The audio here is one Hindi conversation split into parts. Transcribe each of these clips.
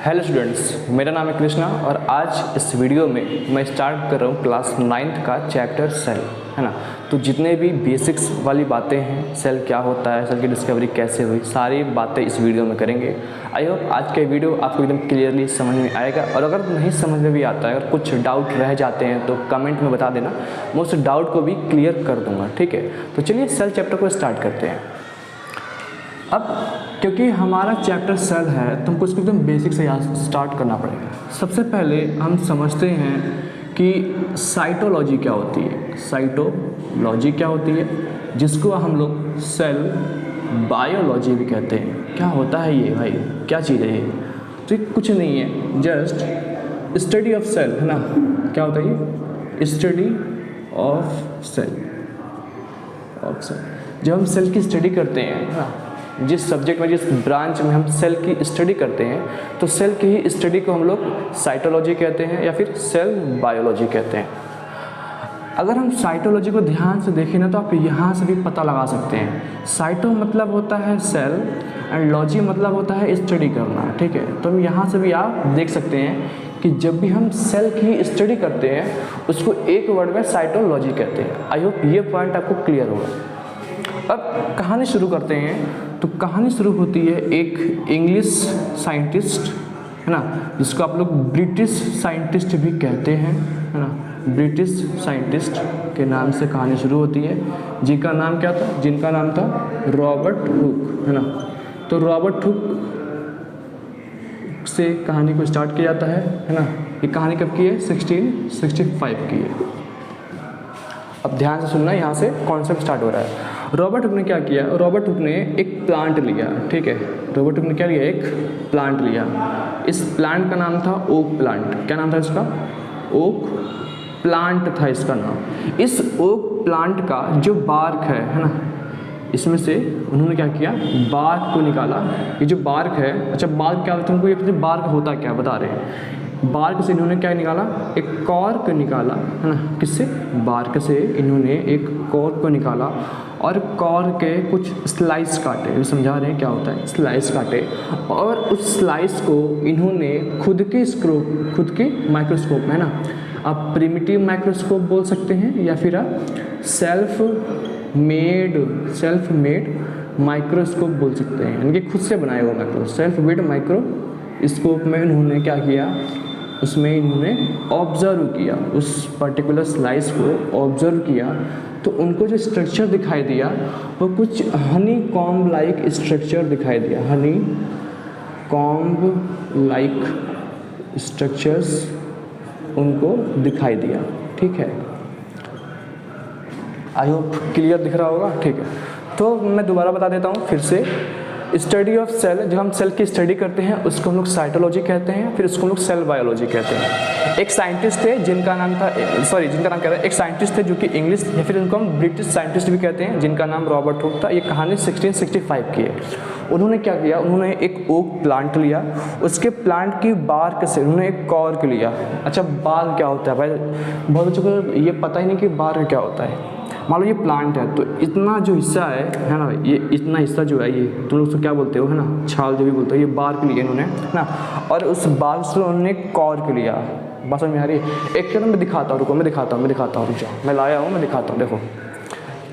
हेलो स्टूडेंट्स, मेरा नाम है कृष्णा और आज इस वीडियो में मैं स्टार्ट कर रहा हूँ क्लास 9th का चैप्टर सेल, है ना। तो जितने भी बेसिक्स वाली बातें हैं, सेल क्या होता है, सेल की डिस्कवरी कैसे हुई, सारी बातें इस वीडियो में करेंगे। आई होप आज का वीडियो आपको एकदम क्लियरली समझ में आएगा। और अगर नहीं समझ में भी आता है, अगर कुछ डाउट रह जाते हैं तो कमेंट में बता देना, मैं उस डाउट को भी क्लियर कर दूँगा, ठीक है। तो चलिए सेल चैप्टर को स्टार्ट करते हैं। अब क्योंकि हमारा चैप्टर सेल है तो हमको इसको एकदम बेसिक से स्टार्ट करना पड़ेगा। सबसे पहले हम समझते हैं कि साइटोलॉजी क्या होती है। साइटोलॉजी क्या होती है, जिसको हम लोग सेल बायोलॉजी भी कहते हैं। क्या होता है ये भाई, क्या चीज़ है ये? तो ये कुछ नहीं है, जस्ट स्टडी ऑफ सेल, है ना। क्या होता है ये? Study of cell. जब हम सेल की स्टडी करते हैं, है ना, जिस सब्जेक्ट में, जिस ब्रांच में हम सेल की स्टडी करते हैं, तो सेल की ही स्टडी को हम लोग साइटोलॉजी कहते हैं या फिर सेल बायोलॉजी कहते हैं। अगर हम साइटोलॉजी को ध्यान से देखें ना, तो आप यहाँ से भी पता लगा सकते हैं। साइटो मतलब होता है सेल एंड लॉजी मतलब होता है स्टडी करना, ठीक है। तो हम यहाँ से भी आप देख सकते हैं कि जब भी हम सेल की स्टडी करते हैं उसको एक वर्ड में साइटोलॉजी कहते हैं। आई होप ये पॉइंट आपको क्लियर होगा। अब कहानी शुरू करते हैं। तो कहानी शुरू होती है एक इंग्लिश साइंटिस्ट, है ना, जिसको आप लोग ब्रिटिश साइंटिस्ट भी कहते हैं, है ना। ब्रिटिश साइंटिस्ट के नाम से कहानी शुरू होती है, जिनका नाम क्या था? जिनका नाम था रॉबर्ट हुक, है ना। तो रॉबर्ट हुक से कहानी को स्टार्ट किया जाता है ना। ये कहानी कब की है? 1665 की है। अब ध्यान से सुनना, यहाँ से कॉन्सेप्ट स्टार्ट हो रहा है। रॉबर्ट हुक ने क्या किया? रॉबर्ट हुक ने एक प्लांट लिया, ठीक है। रॉबर्ट हुक ने क्या लिया? एक प्लांट लिया। इस प्लांट का नाम था ओक प्लांट। क्या नाम था इसका? ओक प्लांट था इसका नाम। इस ओक प्लांट का जो बार्क है ना, इसमें से उन्होंने क्या किया? बार्क को निकाला। ये जो बार्क है, अच्छा बार्क क्या होता है? तुमको ये बार्क होता क्या बता रहे हैं। बार्क से इन्होंने क्या निकाला? एक कॉर्क निकाला, है ना। किससे? बार्क से इन्होंने एक कॉर्क को निकाला और कॉर्क के कुछ स्लाइस काटे। समझा रहे हैं क्या होता है? स्लाइस काटे और उस स्लाइस को इन्होंने खुद के माइक्रोस्कोप में, है ना, आप प्रिमिटिव माइक्रोस्कोप बोल सकते हैं या फिर आप सेल्फ मेड माइक्रोस्कोप बोल सकते हैं, यानी कि खुद से बनाया हुआ माइक्रोस्कोप। सेल्फ मेड माइक्रोस्कोप में इन्होंने क्या किया? उसमें इन्होंने ऑब्जर्व किया, उस पर्टिकुलर स्लाइस को ऑब्जर्व किया। तो उनको जो स्ट्रक्चर दिखाई दिया वो कुछ हनी कॉम्ब लाइक स्ट्रक्चर दिखाई दिया। हनी कॉम्ब लाइक स्ट्रक्चर्स उनको दिखाई दिया, ठीक है। आई होप क्लियर दिख रहा होगा, ठीक है। तो मैं दोबारा बता देता हूँ फिर से। स्टडी ऑफ सेल, जब हम सेल की स्टडी करते हैं उसको हम लोग साइटोलॉजी कहते हैं, फिर उसको हम लोग सेल बायोलॉजी कहते हैं। एक साइंटिस्ट थे जिनका नाम क्या था? एक साइंटिस्ट थे जो कि इंग्लिश या फिर उनको हम ब्रिटिश साइंटिस्ट भी कहते हैं, जिनका नाम रॉबर्ट हुक था। ये कहानी 1665 की है। उन्होंने क्या किया? उन्होंने एक ओक प्लांट लिया, उसके प्लांट की बार्क से उन्होंने एक कॉर्क लिया। अच्छा बार्क क्या होता है भाई? बहुत बच्चों को ये पता ही नहीं कि बार्क क्या होता है। मान लो ये प्लांट है, तो इतना जो हिस्सा है ना भाई, ये इतना हिस्सा जो है, ये तुम लोग उसको क्या बोलते हो, है ना, छाल जो भी बोलते हो, ये बार्क लिया इन्होंने, है ना। और उस बार्क से उन्होंने कॉर्क लिया। बस में आ रही है? एक चलो मैं दिखाता हूँ, रुको मैं दिखाता हूँ, रुक जाओ, मैं लाया हूँ, मैं दिखाता हूँ। देखो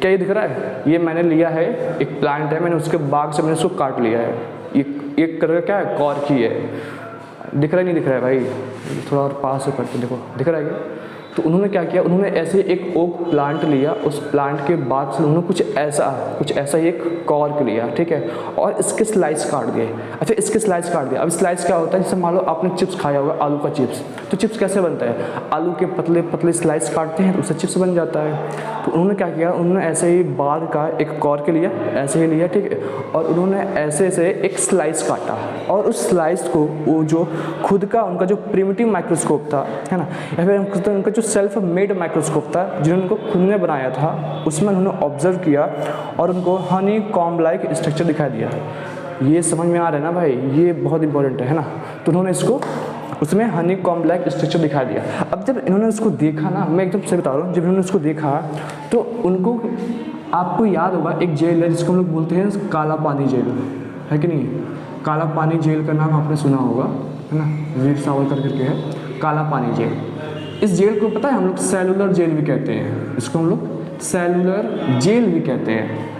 क्या ये दिख रहा है? ये मैंने लिया है, एक प्लांट है, मैंने उसके बार्क से मैंने उसको काट लिया है। ये करके क्या है? कॉर्क ही है। दिख रहा है नहीं दिख रहा है भाई? थोड़ा और पास से करके देखो, दिख रहा है क्या? तो उन्होंने क्या किया? उन्होंने ऐसे एक ओक प्लांट लिया, उस प्लांट के बाद से उन्होंने कुछ ऐसा ही एक कॉर्क लिया, ठीक है, और इसके स्लाइस काट दिए। अच्छा इसके स्लाइस काट दिया। अब स्लाइस क्या होता है? जैसे मान लो आपने चिप्स खाया होगा, आलू का चिप्स। तो चिप्स कैसे बनता है? आलू के पतले पतले स्लाइस काटते हैं तो उससे चिप्स बन जाता है। तो उन्होंने क्या किया? उन्होंने ऐसे ही बार का एक कॉर्क लिया, ऐसे ही लिया, ठीक है, और उन्होंने ऐसे से एक स्लाइस काटा और उस स्लाइस को वो जो खुद का उनका जो प्रिमिटिव माइक्रोस्कोप था, है ना, या फिर उनका जो सेल्फ मेड माइक्रोस्कोप था जिन्होंने उनको खुद ने बनाया था, उसमें उन्होंने ऑब्जर्व किया और उनको हनी कॉम्ब लाइक स्ट्रक्चर दिखाई दिया। ये समझ में आ रहा है ना भाई? ये बहुत इंपॉर्टेंट है ना। तो उन्होंने इसको उसमें हनी कॉम्ब लाइक स्ट्रक्चर दिखा दिया। अब जब इन्होंने उसको देखा ना, मैं एकदम सही बता रहा हूँ, जब इन्होंने उसको देखा तो उनको, आपको याद होगा एक जेल है जिसको हम लोग बोलते हैं काला पानी जेल, है कि नहीं? काला पानी जेल का नाम आपने सुना होगा, है ना, वीर सावरकर करके है, काला पानी जेल। इस जेल को पता है हम लोग सेलुलर जेल भी कहते हैं, इसको हम लोग सेलुलर जेल भी कहते हैं।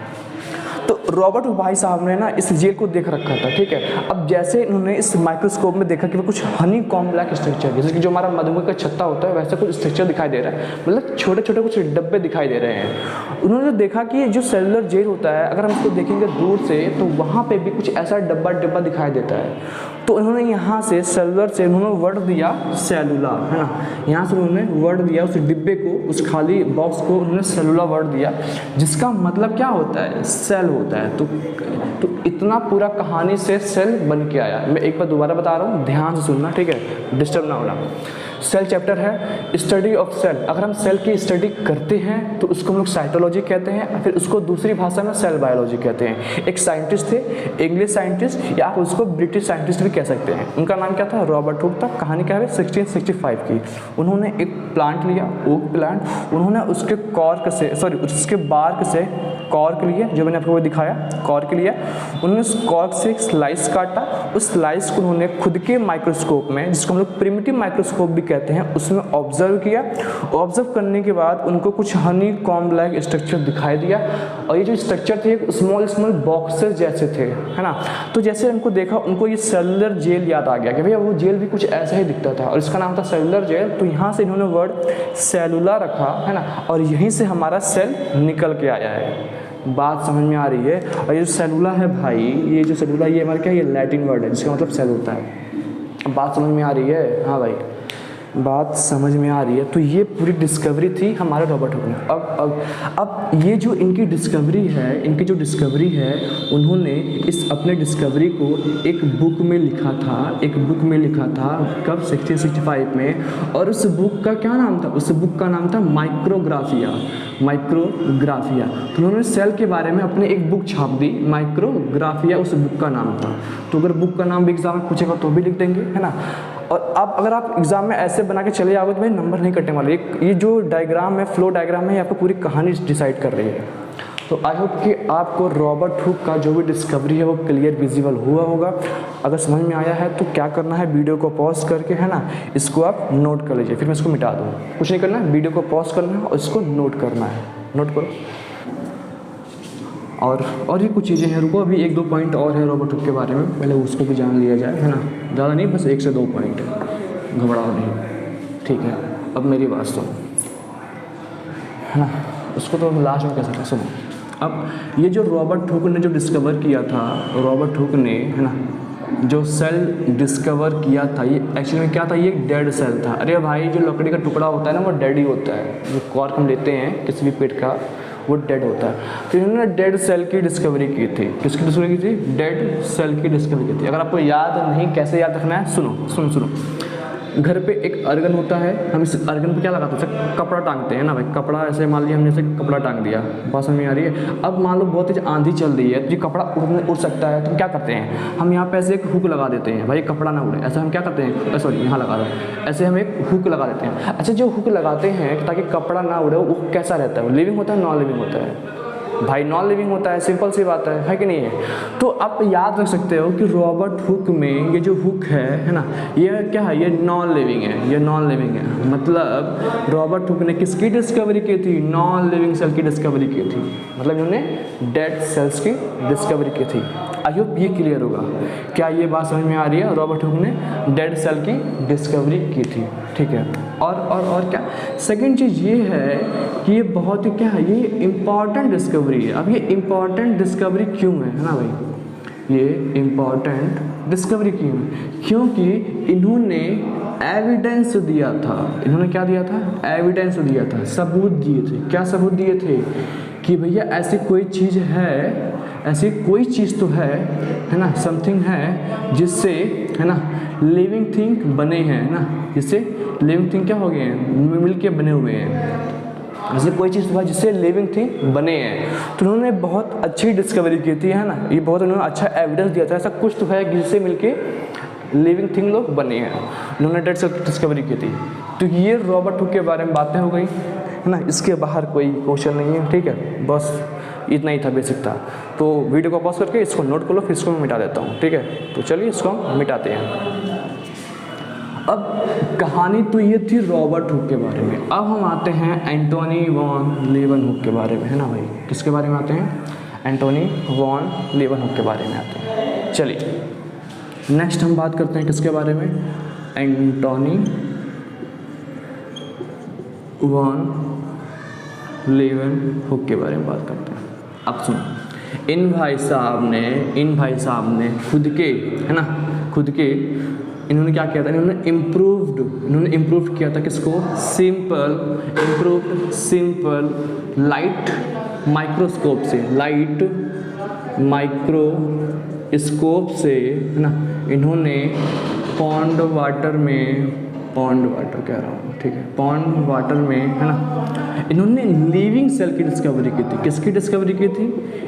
तो रॉबर्ट हुक भाई साहब ने ना इस जेल को देख रखा था, ठीक है। अब जैसे इन्होंने इस माइक्रोस्कोप में देखा कि वो कुछ हनी कॉम्ब लाइक स्ट्रक्चर, जैसे कि जो हमारा मधुमक्खी का छत्ता होता है वैसा कुछ स्ट्रक्चर दिखाई दे रहा है, मतलब छोटे छोटे कुछ डब्बे दिखाई दे रहे हैं। उन्होंने देखा कि जो सेलुलर जेल होता है, अगर हम इसको देखेंगे दूर से तो वहाँ पर भी कुछ ऐसा डब्बा दिखाई देता है। तो उन्होंने यहाँ से सेलुलर से उन्होंने वर्ड दिया सेलुला, है ना, यहाँ से उन्होंने वर्ड दिया उस डिब्बे को, उस खाली बॉक्स को उन्होंने सेलुला वर्ड दिया, जिसका मतलब क्या होता है, सेल होता है। तो इतना पूरा कहानी से सेल बन के आया। मैं एक बार दोबारा बता रहा हूँ, ध्यान से सुनना, ठीक है, डिस्टर्ब ना होना। सेल चैप्टर है स्टडी ऑफ सेल। अगर हम सेल की स्टडी करते हैं तो उसको हम लोग साइटोलॉजी कहते हैं, फिर उसको दूसरी भाषा में सेल बायोलॉजी कहते हैं। एक साइंटिस्ट थे, इंग्लिश साइंटिस्ट, या आप उसको ब्रिटिश साइंटिस्ट भी कह सकते हैं। उनका नाम क्या था, रॉबर्ट हुक था। कहानी क्या है, 1665 की। उन्होंने एक प्लांट लिया, ओक प्लांट, उन्होंने उसके कॉर्क से, उसके बार्क से कॉर्क लिए, जो मैंने आपको वो दिखाया, कॉर्क लिया। उन्होंने उस कॉर्क से एक स्लाइस काटा, उस स्लाइस को उन्होंने खुद के माइक्रोस्कोप में, जिसको हम लोग प्रिमिटिव माइक्रोस्कोप भी कहते हैं, उसमें ऑब्जर्व किया। ऑब्जर्व करने के बाद उनको कुछ हनी कॉम्ब लाइक स्ट्रक्चर दिखाई दिया, और ये जो स्ट्रक्चर थे स्मॉल बॉक्सेस जैसे थे, है ना। तो जैसे उनको देखा, उनको ये सेलुलर जेल याद आ गया कि भैया वो जेल भी कुछ ऐसा ही दिखता था, और इसका नाम था सेलुलर जेल। तो यहाँ से इन्होंने वर्ड सेलुला रखा, है ना, और यहीं से हमारा सेल निकल के आया है। बात समझ में आ रही है। और ये जो सेलुला है भाई, ये जो सेलुला, ये हमारा क्या है, ये लैटिन वर्ड है जिसका मतलब सेल होता है। बात समझ में आ रही है, हाँ भाई, बात समझ में आ रही है। तो ये पूरी डिस्कवरी थी हमारे रॉबर्ट हुक ने। अब ये जो इनकी डिस्कवरी है, इनकी जो डिस्कवरी है, उन्होंने इस अपने डिस्कवरी को एक बुक में लिखा था, एक बुक में लिखा था। कब, 1665 में। और उस बुक का क्या नाम था, उस बुक का नाम था माइक्रोग्राफिया। माइक्रोग्राफिया। तो उन्होंने सेल के बारे में अपने एक बुक छाप दी, माइक्रोग्राफिया उस बुक का नाम था। तो अगर बुक का नाम भी एग्जाम में पूछेगा तो भी लिख देंगे, है ना। और अब अगर आप एग्जाम में ऐसे बना के चले जाओगे तो भाई नंबर नहीं कटने वाले। ये जो डायग्राम है, फ्लो डायग्राम है, ये आपको पूरी कहानी डिसाइड कर रही है। तो आई होप कि आपको रॉबर्ट हुक का जो भी डिस्कवरी है वो क्लियर विजिबल हुआ होगा। अगर समझ में आया है तो क्या करना है, वीडियो को पॉज करके, है ना, इसको आप नोट कर लीजिए। फिर मैं इसको मिटा दूँ, कुछ नहीं करना है, वीडियो को पॉज करना है और इसको नोट करना है। नोट करो। और भी कुछ चीज़ें हैं, रुको, अभी 1-2 पॉइंट और है रॉबर्ट हुक के बारे में, पहले उसको भी जान लिया जाए, है ना। ज़्यादा नहीं, बस 1 से 2 पॉइंट है, घबराओ नहीं, ठीक है। अब मेरी बात सुनो, है ना, उसको तो लास्ट में कह सकते हैं। सुनो, अब ये जो रॉबर्ट हुक ने जो डिस्कवर किया था, रॉबर्ट हुक ने, है ना, जो सेल डिस्कवर किया था, ये एक्चुअली में क्या था, ये एक डेड सेल था। अरे भाई, जो लकड़ी का टुकड़ा होता है ना, वो डेड ही होता है। जो कॉर्क हम लेते हैं किसी भी पेट का, वो डेड होता है। तो इन्होंने डेड सेल की डिस्कवरी की थी। किसकी डिस्कवरी की थी, डेड सेल की डिस्कवरी की थी। अगर आपको याद नहीं, कैसे याद रखना है, सुनो। घर पे एक अर्गन होता है, हम इस अर्गन पे क्या लगाते हैं, कपड़ा टांगते हैं ना भाई। कपड़ा ऐसे मान लिया हमने, ऐसे कपड़ा टांग दिया, बात समझ में आ रही है। अब मान लो बहुत तेज आंधी चल रही है, तो ये कपड़ा उड़ सकता है, तो क्या करते हैं हम, यहाँ पे ऐसे एक हुक लगा देते हैं भाई, कपड़ा ना उड़े। ऐसा हम क्या करते हैं, सॉरी यहाँ लगा दो, ऐसे हम एक हुक लगा देते हैं। अच्छा, जो हुक लगाते हैं ताकि कपड़ा ना उड़े, वो कैसा रहता है, वो लिविंग होता है, नॉन लिविंग होता है भाई? नॉन लिविंग होता है, सिंपल सी बात है कि नहीं है। तो आप याद रख सकते हो कि रॉबर्ट हुक में ये जो हुक है ना, ये क्या है, ये नॉन लिविंग है, ये नॉन लिविंग है। मतलब रॉबर्ट हुक ने किसकी डिस्कवरी की थी, नॉन लिविंग सेल की डिस्कवरी की थी। मतलब इन्होंने डेड सेल्स की डिस्कवरी की थी। आई होप ये क्लियर होगा। क्या ये बात समझ में आ रही है, रॉबर्ट हुक ने डेड सेल की डिस्कवरी की थी, ठीक है। और क्या सेकंड चीज़ ये है कि ये बहुत ही क्या है, ये इम्पॉर्टेंट डिस्कवरी है। अब ये इम्पॉर्टेंट डिस्कवरी क्यों है ना भाई, ये इम्पॉर्टेंट डिस्कवरी क्यों है, क्योंकि इन्होंने एविडेंस दिया था। इन्होंने क्या दिया था, एविडेंस दिया था, सबूत दिए थे। क्या सबूत दिए थे कि भैया ऐसी कोई चीज़ है, ऐसी कोई चीज़ तो है ना, समथिंग है जिससे, है ना, लिविंग थिंग बने हैं ना, जिससे लिविंग थिंग क्या हो गए हैं, मिल के बने हुए हैं। जैसे कोई चीज़ हुआ जिससे लिविंग थिंग बने हैं। तो उन्होंने बहुत अच्छी डिस्कवरी की थी, है ना, ये बहुत उन्होंने अच्छा एविडेंस दिया था, ऐसा कुछ तो है जिससे मिलके लिविंग थिंग लोग बने हैं। उन्होंने डेड सेल की डिस्कवरी की थी। तो ये रॉबर्ट हुक के बारे में बातें हो गई, है ना, इसके बाहर कोई क्वेश्चन नहीं है, ठीक है। बस इतना ही था, बेसिक था। तो वीडियो को पॉज करके इसको नोट कर लो, फिर इसको मैं मिटा देता हूँ, ठीक है। तो चलिए इसको हम मिटाते हैं। अब कहानी तो ये थी रॉबर्ट हुक के बारे में। अब हम आते हैं एंटोनी वॉन लीवनहुक के बारे में, है ना भाई। किसके बारे में आते हैं? एंटोनी वॉन लीवनहुक के बारे में आते हैं। चलिए नेक्स्ट हम बात करते हैं किसके बारे में? एंटोनी वॉन लीवनहुक के बारे में बात करते हैं। अब सुनो, इन भाई साहब ने खुद के, है ना, खुद के इन्होंने क्या किया था? इन्होंने इम्प्रूव किया था किसको? सिंपल लाइट माइक्रोस्कोप से, है ना, इन्होंने पॉन्ड वाटर में, है ना, इन्होंने लिविंग सेल की डिस्कवरी की थी। किसकी डिस्कवरी की थी?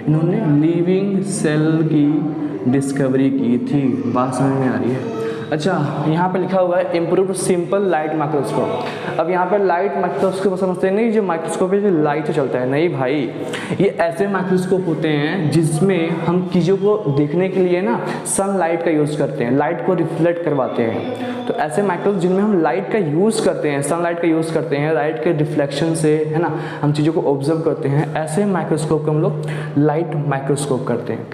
इन्होंने लिविंग सेल की डिस्कवरी की थी। बात समझ में आ रही है? अच्छा, यहाँ पे लिखा हुआ है इम्प्रूव्ड सिंपल लाइट माइक्रोस्कोप। अब यहाँ पे लाइट माइक्रोस्कोप समझते नहीं, जो माइक्रोस्कोप है जो लाइट से चलता है। नहीं भाई, ये ऐसे माइक्रोस्कोप होते हैं जिसमें हम चीज़ों को देखने के लिए ना सनलाइट का यूज़ करते हैं, लाइट को रिफ्लेक्ट करवाते हैं। तो ऐसे माइक्रोस्कोप जिनमें हम लाइट का यूज़ करते हैं, सनलाइट का यूज़ करते हैं, लाइट के रिफ्लेक्शन से, है ना, हम चीज़ों को ऑब्जर्व करते हैं, ऐसे माइक्रोस्कोप को हम लोग लाइट माइक्रोस्कोप कहते हैं।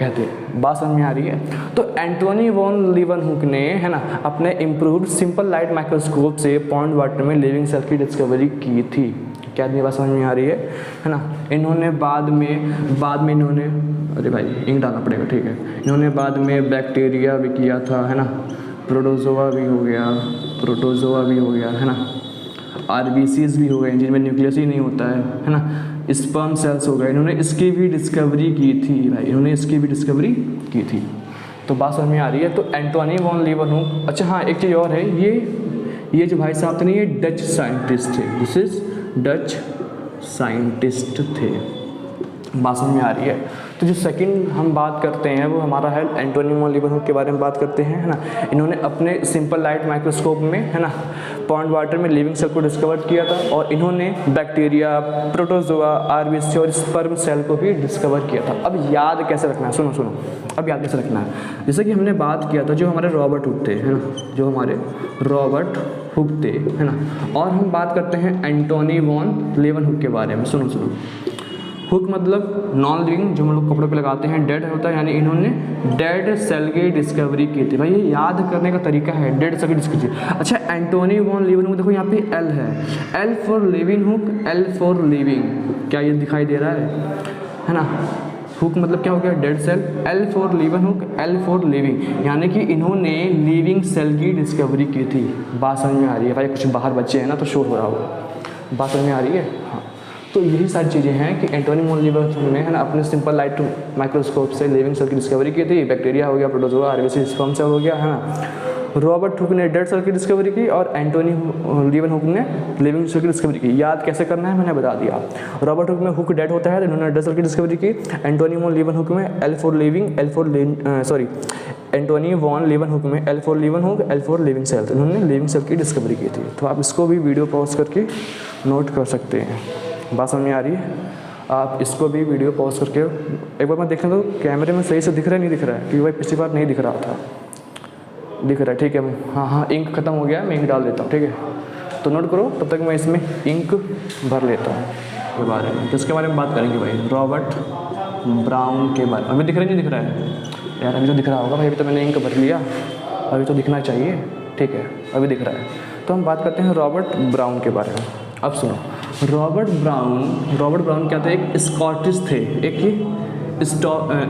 बात समझ में आ रही है? तो एंटोनी वॉन लीवनहुक ने, है ना, अपने इम्प्रूव्ड सिंपल लाइट माइक्रोस्कोप से पॉन्ड वाटर में लिविंग सेल की डिस्कवरी की थी। क्या इतनी बात समझ में आ रही है ना? इन्होंने बाद में इन्होंने, अरे भाई इंक डालना पड़ेगा, ठीक है। इन्होंने बाद में बैक्टीरिया भी किया था, है ना, प्रोटोजोआ भी हो गया, है ना, आरबीसीज भी हो गए जिनमें न्यूक्लियस ही नहीं होता है ना, स्पर्म सेल्स हो गए। इन्होंने इसकी भी डिस्कवरी की थी तो बात समझ में आ रही है? तो एंटोनी वॉन लीवनहुक। अच्छा हाँ, एक चीज़ और है, ये जो भाई साहब थे ना, ये डच साइंटिस्ट थे। दिस इज डच साइंटिस्ट थे। बात समझ में आ रही है? तो जो सेकंड हम बात करते हैं वो हमारा है एंटोनी वॉन लीवनहुक के बारे में बात करते हैं, है ना। इन्होंने अपने सिंपल लाइट माइक्रोस्कोप में, है ना, पॉन्ड वाटर में लिविंग सेल को डिस्कवर किया था और इन्होंने बैक्टीरिया, प्रोटोजोआ, आरबीसी और स्पर्म सेल को भी डिस्कवर किया था। अब याद कैसे रखना है? सुनो, अब याद कैसे रखना है? जैसे कि हमने बात किया था जो हमारे रॉबर्ट हुक थे, है ना, और हम बात करते हैं एंटोनी वॉन लीवनहुक के बारे में। सुनो, हुक मतलब नॉन लिविंग, जो हम लोग कपड़ों पे लगाते हैं, डेड होता है, यानी इन्होंने डेड सेल की डिस्कवरी की थी। भाई ये याद करने का तरीका है, डेड सेल की डिस्कवरी। अच्छा, एंटोनी वॉन लीवनहुक, देखो यहाँ पे एल है, L for living hook, L for living. क्या ये दिखाई दे रहा है ना? हुक मतलब क्या हो गया? Dead cell. L for Leeuwenhoek, L for living, यानी कि इन्होंने लिविंग सेल की डिस्कवरी की थी। बात समझ में आ रही है? भाई कुछ बाहर बच्चे हैं ना तो शोर हो रहा होगा। बात समझ में आ रही है? हाँ, तो यही सारी चीज़ें हैं कि एंटोनी वॉन लीवनहुक ने, है ना, अपने सिंपल लाइट माइक्रोस्कोप से लिविंग सेल की डिस्कवरी की थी। बैक्टीरिया हो गया, प्रोटोजोआ, आरबीसी, स्पर्म सेल हो गया, है ना। रॉबर्ट हुक ने डेड सेल की डिस्कवरी की और एंटोनी लीवनहुक ने लिविंग सेल की डिस्कवरी की। याद कैसे करना है मैंने बता दिया। रॉबर्ट हुक में हुक डेड होता है, इन्होंने डेड सेल की डिस्कवरी की। एंटोनी वॉन लीवनहुक में L for living, Antonie van Leeuwenhoek में L for Leeuwenhoek, L for living cell, तो इन्होंने लिविंग सेल की डिस्कवरी की थी। तो आप इसको भी वीडियो पॉज करके नोट कर सकते हैं। बात समझ में आ रही है? आप इसको भी वीडियो पॉज करके एक बार मैं देखने दो कैमरे में सही से दिख रहा है नहीं दिख रहा है, क्योंकि भाई पिछली बार नहीं दिख रहा था। दिख रहा है? ठीक है। हाँ, इंक खत्म हो गया, मैं इंक डाल देता हूँ, ठीक है। तो नोट करो, तब तक मैं इसमें इंक भर लेता हूँ के बारे में। तो इसके बारे में बात करेंगे भाई, रॉबर्ट ब्राउन के बारे में। अभी दिख रहा है नहीं दिख रहा है यार? अभी तो दिख रहा होगा भाई, अभी तो मैंने इंक भर लिया, अभी तो दिखना चाहिए, ठीक है, अभी दिख रहा है। तो हम बात करते हैं रॉबर्ट ब्राउन के बारे में। अब सुनो, रॉबर्ट ब्राउन क्या थे? एक स्कॉटिश थे, एक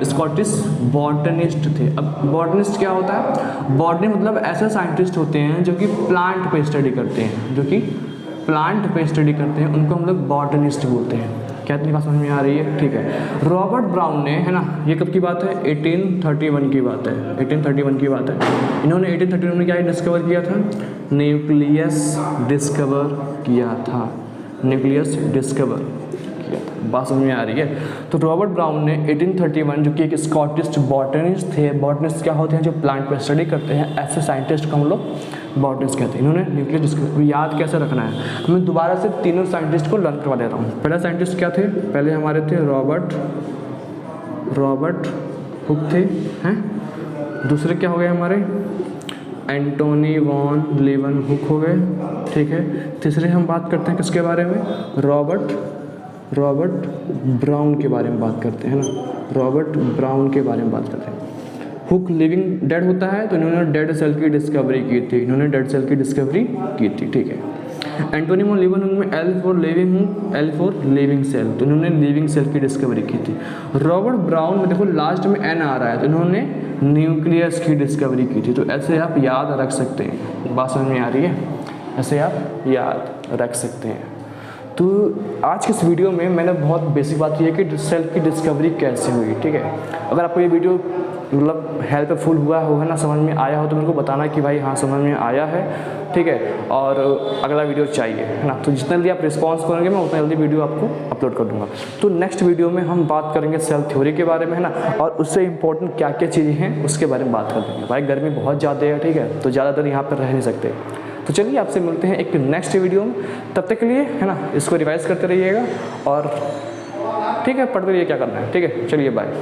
स्कॉटिश बॉटनिस्ट थे। अब बॉटनिस्ट क्या होता है? बॉटनी मतलब ऐसे साइंटिस्ट होते हैं जो कि प्लांट पे स्टडी करते हैं, उनको हम लोग बॉटनिस्ट बोलते हैं। क्या इतनी बात समझ में आ रही है? ठीक है। रॉबर्ट ब्राउन ने, है ना, ये कब की बात है? 1831 की बात है, 1831 की बात है। इन्होंने 1831 में क्या डिस्कवर किया था? न्यूक्लियस डिस्कवर किया था। बात समझ में आ रही है? तो रॉबर्ट ब्राउन ने 1831, जो कि एक स्कॉटिश बॉटनिस्ट थे। बॉटनिस्ट क्या होते हैं? जो प्लांट पे स्टडी करते हैं, ऐसे साइंटिस्ट को हम लोग बॉटनिस्ट कहते हैं। इन्होंने न्यूक्लियस डिस्कवर। याद कैसे रखना है? मैं दोबारा से तीनों साइंटिस्ट को लर्न करवा देता हूँ। पहला साइंटिस्ट क्या थे? पहले हमारे थे रॉबर्ट हुक थे, हैं। दूसरे क्या हो गए हमारे? एंटोनी वॉन लीवनहुक हो गए, ठीक है। तीसरे हम बात करते हैं किसके बारे में, रॉबर्ट ब्राउन के बारे में बात करते हैं ना, रॉबर्ट ब्राउन के बारे में बात करते हैं। हुक लिविंग डेड होता है तो इन्होंने डेड सेल की डिस्कवरी की थी, इन्होंने डेड सेल की डिस्कवरी की थी, ठीक है। एंटोनी वॉन लीवनहुक में एल फॉर लिविंग सेल, तो इन्होंने लिविंग सेल की डिस्कवरी की थी। रॉबर्ट ब्राउन में देखो लास्ट में एन आ रहा है तो इन्होंने न्यूक्लियस की डिस्कवरी की थी। तो ऐसे आप याद रख सकते हैं, बात समझ में आ रही है, ऐसे आप याद रख सकते हैं। तो आज के इस वीडियो में मैंने बहुत बेसिक बात की है कि सेल की डिस्कवरी कैसे हुई, ठीक है। अगर आपको ये वीडियो मतलब हेल्पफुल हुआ होगा ना, समझ में आया हो तो मेरे को बताना कि भाई हाँ समझ में आया है, ठीक है। और अगला वीडियो चाहिए है ना, तो जितना जल्दी आप रिस्पॉन्स करेंगे मैं उतना जल्दी वीडियो आपको अपलोड कर दूँगा। तो नेक्स्ट वीडियो में हम बात करेंगे सेल थ्योरी के बारे में, है ना, और उससे इंपॉर्टेंट क्या क्या चीज़ें हैं उसके बारे में बात कर देंगे। भाई गर्मी बहुत ज़्यादा है, ठीक है, तो ज़्यादा देर यहाँ पर रह नहीं सकते। तो चलिए आपसे मिलते हैं एक नेक्स्ट वीडियो में, तब तक के लिए है ना इसको रिवाइज करते रहिएगा और ठीक है पढ़ते रहिए क्या करना है, ठीक है। चलिए बाय।